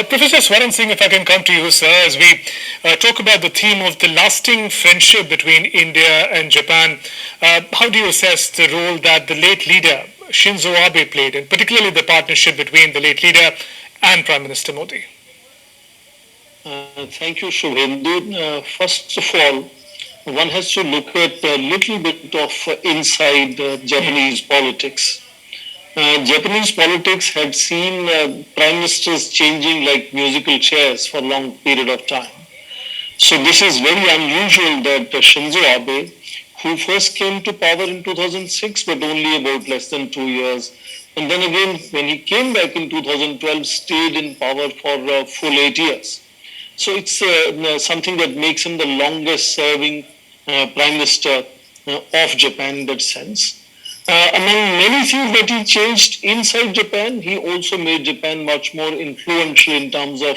Professor Swaran Singh, if I can come to you, sir, as we talk about the theme of the lasting friendship between India and Japan, how do you assess the role that the late leader Shinzo Abe played, and particularly the partnership between the late leader and Prime Minister Modi? Thank you, Shubhendu. First of all, one has to look at a little bit of inside Japanese politics. Japanese politics had seen prime ministers changing like musical chairs for a long period of time. So this is very unusual that Shinzo Abe, who first came to power in 2006, but only about less than 2 years, and then again when he came back in 2012, stayed in power for full 8 years. So it's something that makes him the longest serving prime minister of Japan in that sense. Among many things that he changed inside Japan, he also made Japan much more influential in terms of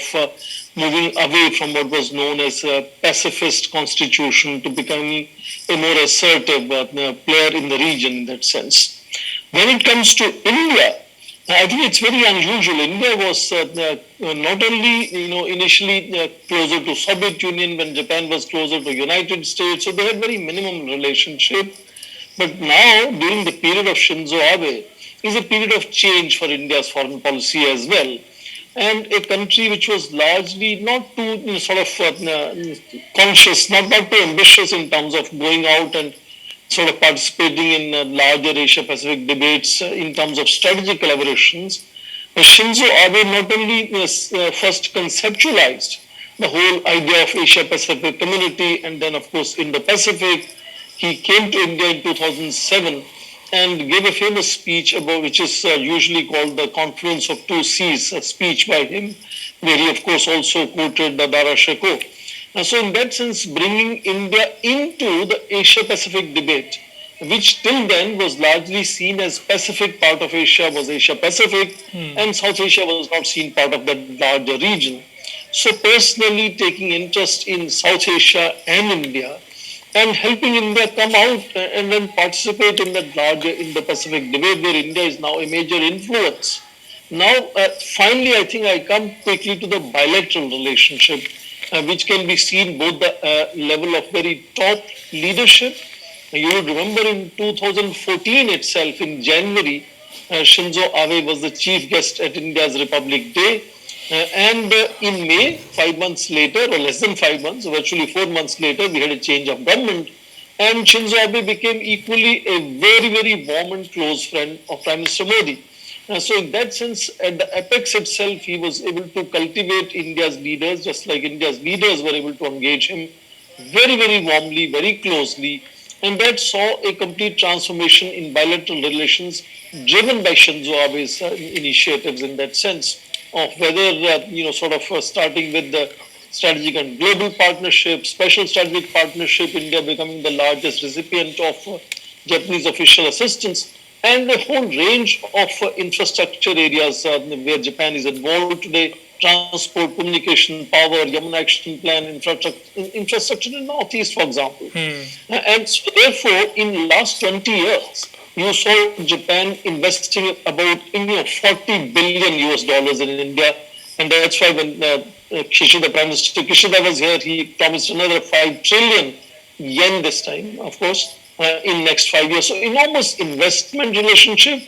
moving away from what was known as a pacifist constitution to becoming a more assertive player in the region in that sense. When it comes to India, I think it's very unusual. India was not only, initially closer to Soviet Union when Japan was closer to United States, so they had very minimum relationship. But now, during the period of Shinzo Abe, is a period of change for India's foreign policy as well. And a country which was largely not too conscious, not too ambitious in terms of going out and sort of participating in larger Asia-Pacific debates in terms of strategic collaborations, Shinzo Abe not only first conceptualized the whole idea of Asia-Pacific community and then, of course, Indo-Pacific. He came to India in 2007 and gave a famous speech about which is usually called the Confluence of Two Seas, a speech by him, where he, of course, also quoted the Dara Shikoh. So in that sense, bringing India into the Asia-Pacific debate, which till then was largely seen as Pacific part of Asia, was Asia-Pacific, and South Asia was not seen part of that larger region. So personally taking interest in South Asia and India, and helping India come out and then participate in that larger Indo-Pacific debate where India is now a major influence. Now, finally, I think I come quickly to the bilateral relationship, which can be seen both the level of very top leadership. You would remember in 2014 itself, in January, Shinzo Abe was the chief guest at India's Republic Day. And in May, 5 months later, or less than 5 months, virtually 4 months later, we had a change of government. And Shinzo Abe became equally a very, very warm and close friend of Prime Minister Modi. So in that sense, at the apex itself, he was able to cultivate India's leaders, just like India's leaders were able to engage him very, very warmly, very closely. And that saw a complete transformation in bilateral relations driven by Shinzo Abe's initiatives in that sense. Of whether, starting with the strategic and global partnership, special strategic partnership, India becoming the largest recipient of Japanese official assistance, and a whole range of infrastructure areas where Japan is involved today, transport, communication, power, Yamuna Action Plan, infrastructure in Northeast, for example. And so therefore, in the last 20 years, you saw Japan investing about 40 billion US dollars in India, and that's why when Kishida, Prime Minister Kishida was here, he promised another 5 trillion yen this time, of course, in next 5 years. So enormous investment relationship,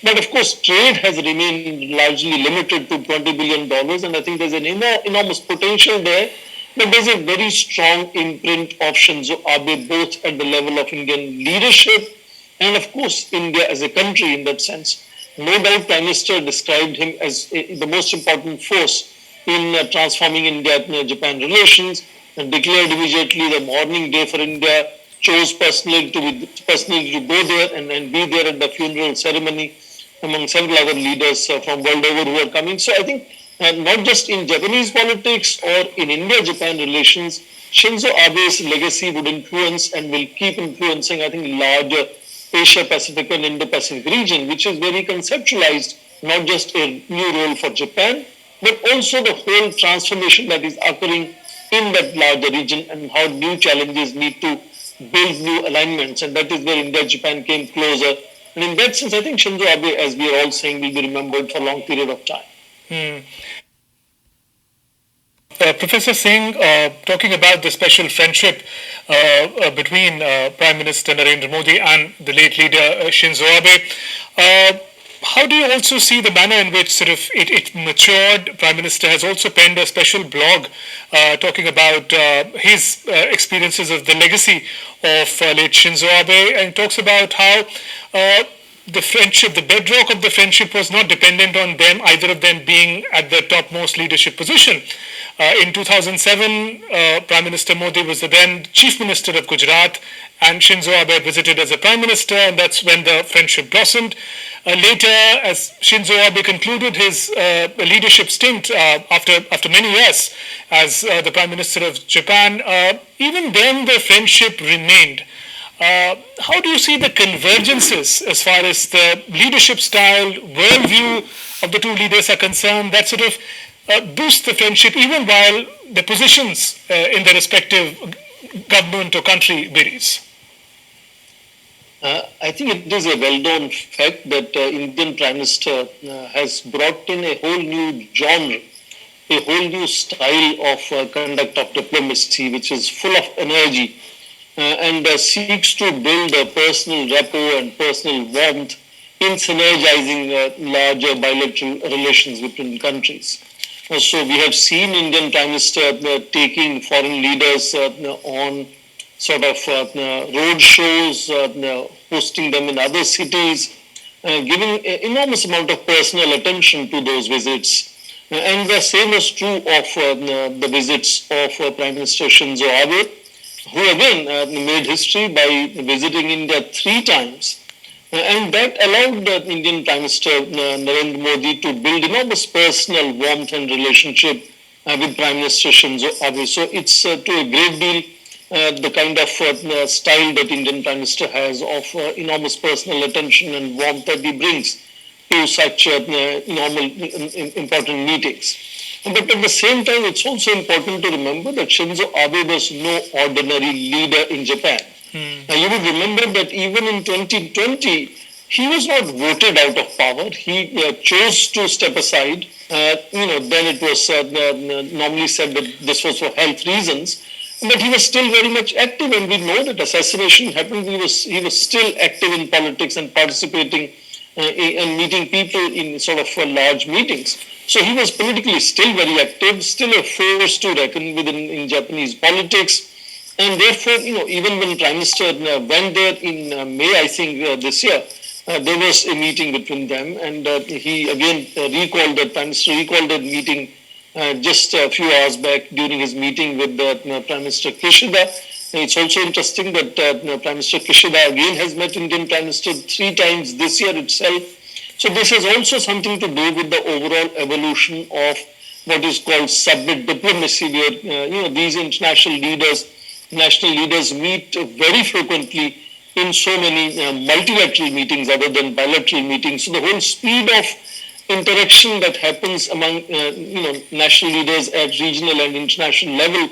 but of course trade has remained largely limited to $20 billion, and I think there's an enormous potential there. But there's a very strong imprint of Shinzo Abe both at the level of Indian leadership and of course, India as a country in that sense. No doubt, Prime Minister described him as the most important force in transforming India-Japan relations and declared immediately the mourning day for India, chose personally to go there and be there at the funeral ceremony among several other leaders from world over who are coming. So I think not just in Japanese politics or in India-Japan relations, Shinzo Abe's legacy would influence and will keep influencing, I think, larger Asia-Pacific and Indo-Pacific region, which is where he conceptualized not just a new role for Japan, but also the whole transformation that is occurring in that larger region and how new challenges need to build new alignments. And that is where India-Japan came closer. And in that sense, I think Shinzo Abe, as we are all saying, will be remembered for a long period of time. Hmm. Professor Singh, talking about the special friendship between Prime Minister Narendra Modi and the late leader Shinzo Abe, how do you also see the manner in which sort of it matured? Prime Minister has also penned a special blog talking about his experiences of the legacy of late Shinzo Abe, and talks about how the friendship, the bedrock of the friendship was not dependent on them, either of them being at the topmost leadership position. In 2007, Prime Minister Modi was the then Chief Minister of Gujarat, and Shinzo Abe visited as a Prime Minister, and that's when the friendship blossomed. Later, as Shinzo Abe concluded his leadership stint after many years as the Prime Minister of Japan, even then the friendship remained. How do you see the convergences as far as the leadership style, worldview of the two leaders are concerned, that sort of boost the friendship even while the positions in the respective government or country varies? I think it is a well-known fact that Indian Prime Minister has brought in a whole new genre, a whole new style of conduct of diplomacy, which is full of energy and seeks to build a personal rapport and personal warmth in synergizing larger bilateral relations between countries. So we have seen Indian Prime Minister taking foreign leaders on sort of road shows, hosting them in other cities, giving an enormous amount of personal attention to those visits. And the same is true of the visits of Prime Minister Shinzo Abe, who again made history by visiting India 3 times. And that allowed the Indian Prime Minister Narendra Modi to build enormous personal warmth and relationship with Prime Minister Shinzo Abe. So it's to a great deal the kind of style that Indian Prime Minister has of enormous personal attention and warmth that he brings to such important meetings. But at the same time, it's also important to remember that Shinzo Abe was no ordinary leader in Japan. Now, you would remember that even in 2020, he was not voted out of power. He chose to step aside. Then it was normally said that this was for health reasons. But he was still very much active, and we know that assassination happened. He was still active in politics and participating and meeting people in sort of large meetings. So he was politically still very active, still a force to reckon with in Japanese politics. And therefore, even when Prime Minister went there in May, I think this year, there was a meeting between them, and he again recalled that Prime Minister recalled that meeting just a few hours back during his meeting with Prime Minister Kishida. And it's also interesting that Prime Minister Kishida again has met Indian Prime Minister 3 times this year itself. So this has also something to do with the overall evolution of what is called summit diplomacy, where these international leaders, national leaders meet very frequently in so many multilateral meetings other than bilateral meetings. So the whole speed of interaction that happens among national leaders at regional and international level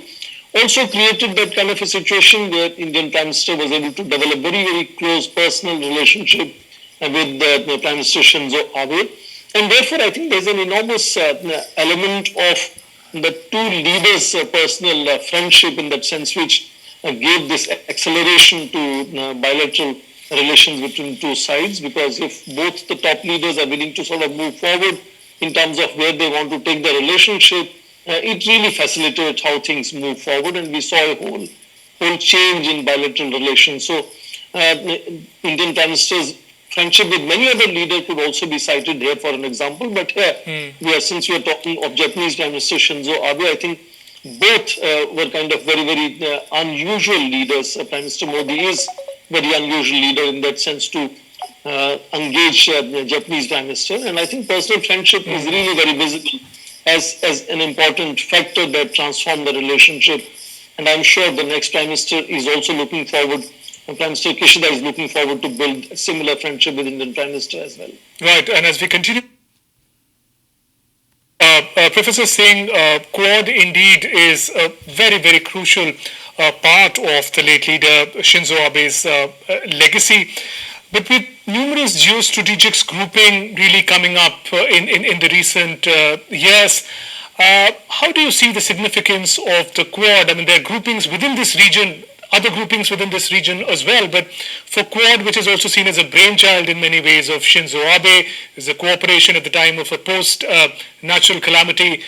also created that kind of a situation where Indian Prime Minister was able to develop very, very close personal relationship with Prime Minister Shinzo Abe. And therefore, I think there's an enormous element of the two leaders' personal friendship in that sense, which gave this acceleration to bilateral relations between two sides, because if both the top leaders are willing to sort of move forward in terms of where they want to take the relationship, it really facilitates how things move forward, and we saw a whole change in bilateral relations. So Indian Prime Minister's friendship with many other leaders could also be cited here for an example, but here, since we are talking of Japanese Prime Minister Shinzo Abe, I think both were kind of very, very unusual leaders. Prime Minister Modi is very unusual leader in that sense to engage the Japanese Prime Minister. And I think personal friendship is really very visible as an important factor that transformed the relationship. And I'm sure the next Prime Minister is also looking forward, and Prime Minister Kishida is looking forward to build a similar friendship with Indian Prime Minister as well. Right, and as we continue, Professor Singh, Quad indeed is a very, very crucial part of the late leader Shinzo Abe's legacy. But with numerous geostrategics grouping really coming up in the recent years, How do you see the significance of the Quad? I mean, there are groupings within this region, other groupings within this region as well, but for Quad, which is also seen as a brainchild in many ways of Shinzo Abe, is a cooperation at the time of a post-natural calamity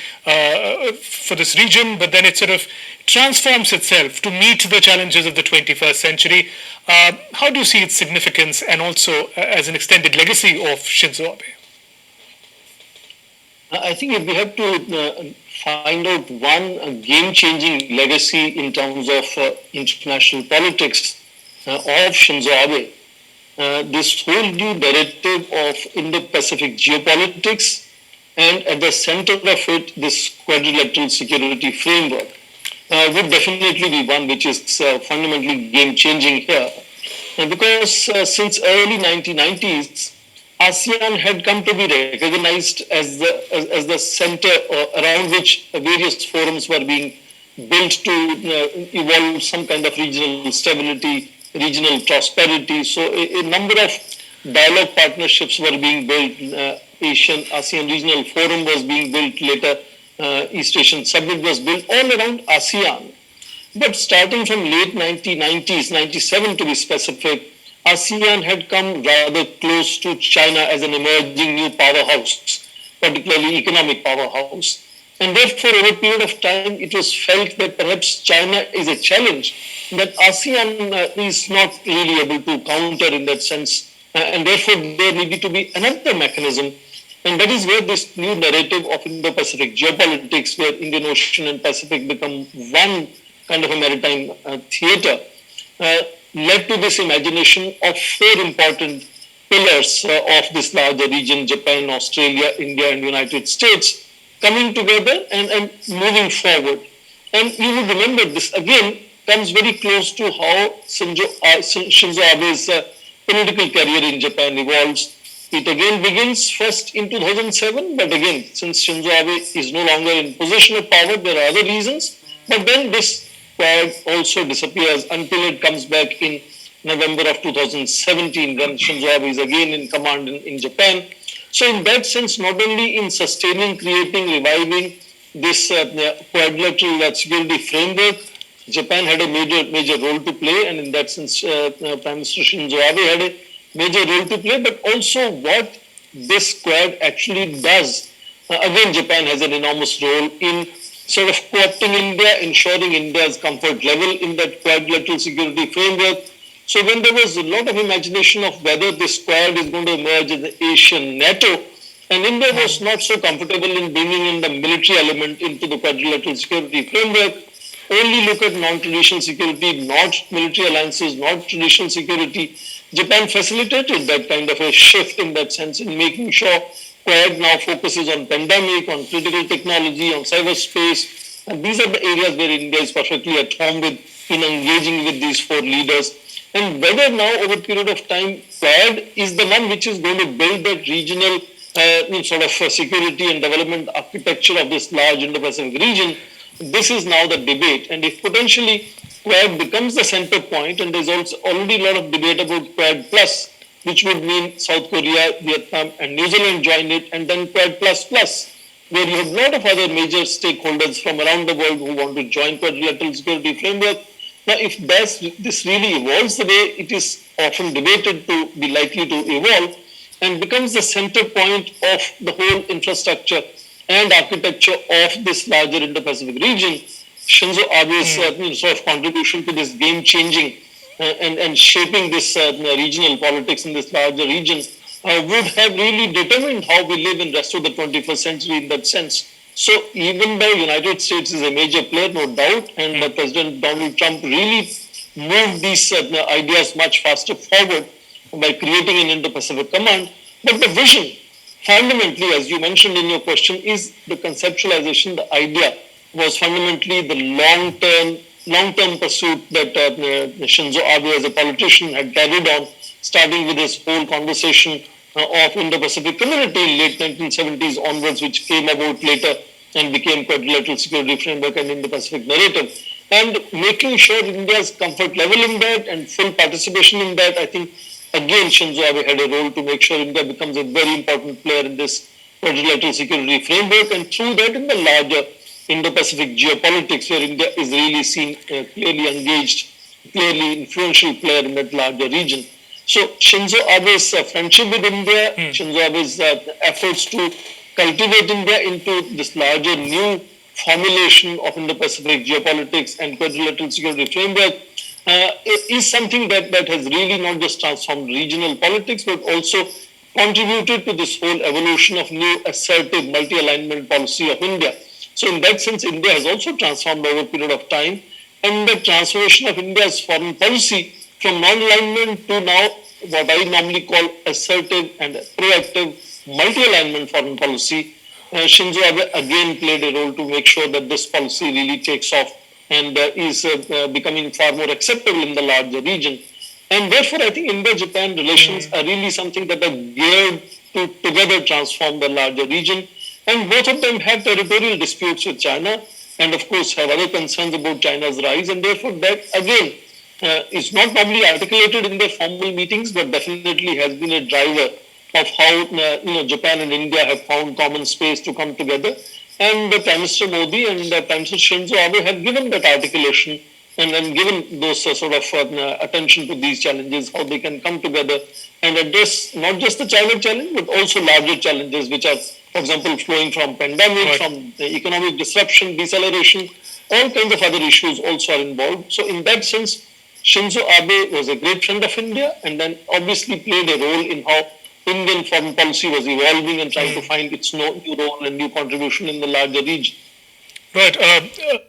for this region, but then it sort of transforms itself to meet the challenges of the 21st century. How do you see its significance and also as an extended legacy of Shinzo Abe? I think if we have to find out one game-changing legacy in terms of international politics of Shinzo Abe, this whole new narrative of Indo-Pacific geopolitics, and at the center of it, this quadrilateral security framework would definitely be one which is fundamentally game-changing here. Because since early 1990s, ASEAN had come to be recognized as the center around which various forums were being built to evolve some kind of regional stability, regional prosperity. So a number of dialogue partnerships were being built. ASEAN Regional Forum was being built later. East Asian Summit was built all around ASEAN. But starting from late 1990s, 97 to be specific, ASEAN had come rather close to China as an emerging new powerhouse, particularly economic powerhouse. And therefore, over a period of time, it was felt that perhaps China is a challenge that ASEAN is not really able to counter in that sense. And therefore, there needed to be another mechanism. And that is where this new narrative of Indo-Pacific geopolitics, where Indian Ocean and Pacific become one kind of a maritime theater, led to this imagination of four important pillars of this larger region: Japan, Australia, India, and United States, coming together and moving forward. And you would remember this again comes very close to how Shinzo Abe's political career in Japan evolves. It again begins first in 2007, but again, since Shinzo Abe is no longer in position of power, there are other reasons. But then this Quad also disappears until it comes back in November of 2017, when Shinzo Abe is again in command in Japan. So in that sense, not only in sustaining, creating, reviving this quadrilateral security framework, Japan had a major role to play, and in that sense, Prime Minister Shinzo Abe had a major role to play, but also what this Quad actually does. Again, Japan has an enormous role in sort of co-opting India, ensuring India's comfort level in that quadrilateral security framework. So when there was a lot of imagination of whether this Quad is going to emerge as the Asian NATO, and India was not so comfortable in bringing in the military element into the quadrilateral security framework, only look at non-traditional security, not military alliances, not traditional security. Japan facilitated that kind of a shift in that sense in making sure Quad now focuses on pandemic, on critical technology, on cyberspace. And these are the areas where India is perfectly at home with in engaging with these four leaders. And whether now over a period of time, Quad is the one which is going to build that regional sort of security and development architecture of this large Indo-Pacific region, this is now the debate. And if potentially Quad becomes the center point, and there's also already a lot of debate about Quad Plus, which would mean South Korea, Vietnam, and New Zealand join it, and then Quad Plus Plus, where you have a lot of other major stakeholders from around the world who want to join quadrilateral security framework. Now, if this really evolves the way it is often debated to be likely to evolve, and becomes the center point of the whole infrastructure and architecture of this larger Indo-Pacific region, Shinzo Abe's sort of contribution to this game-changing and shaping this regional politics in this larger region would have really determined how we live in the rest of the 21st century in that sense. So even though United States is a major player, no doubt, and President Donald Trump really moved these ideas much faster forward by creating an Indo-Pacific command, but the vision, fundamentally, as you mentioned in your question, is the conceptualization, the idea was fundamentally the long-term pursuit that Shinzo Abe as a politician had carried on, starting with his whole conversation of Indo-Pacific community in late 1970s onwards, which came about later and became quadrilateral security framework and Indo-Pacific narrative. And making sure India's comfort level in that and full participation in that, I think, again, Shinzo Abe had a role to make sure India becomes a very important player in this quadrilateral security framework, and through that in the larger Indo-Pacific geopolitics, where India is really seen clearly engaged, clearly influential player in that larger region. So Shinzo Abe's friendship with India, Shinzo Abe's efforts to cultivate India into this larger new formulation of Indo-Pacific geopolitics and quadrilateral security framework is something that has really not just transformed regional politics, but also contributed to this whole evolution of new assertive multi-alignment policy of India. So in that sense, India has also transformed over a period of time, and the transformation of India's foreign policy from non-alignment to now what I normally call assertive and proactive multi-alignment foreign policy, Shinzo Abe again played a role to make sure that this policy really takes off and is becoming far more acceptable in the larger region. And therefore, I think Indo-Japan relations are really something that are geared to together transform the larger region. And both of them have territorial disputes with China and, of course, have other concerns about China's rise. And therefore, that again is not probably articulated in their formal meetings, but definitely has been a driver of how Japan and India have found common space to come together. And Prime Minister Modi and Prime Minister Shinzo Abe have given that articulation and then given those sort of attention to these challenges, how they can come together and address not just the China challenge, but also larger challenges, which are, for example, flowing from pandemic, from economic disruption, deceleration, all kinds of other issues also are involved. So in that sense, Shinzo Abe was a great friend of India and then obviously played a role in how Indian foreign policy was evolving and trying to find its new role and new contribution in the larger region. Right.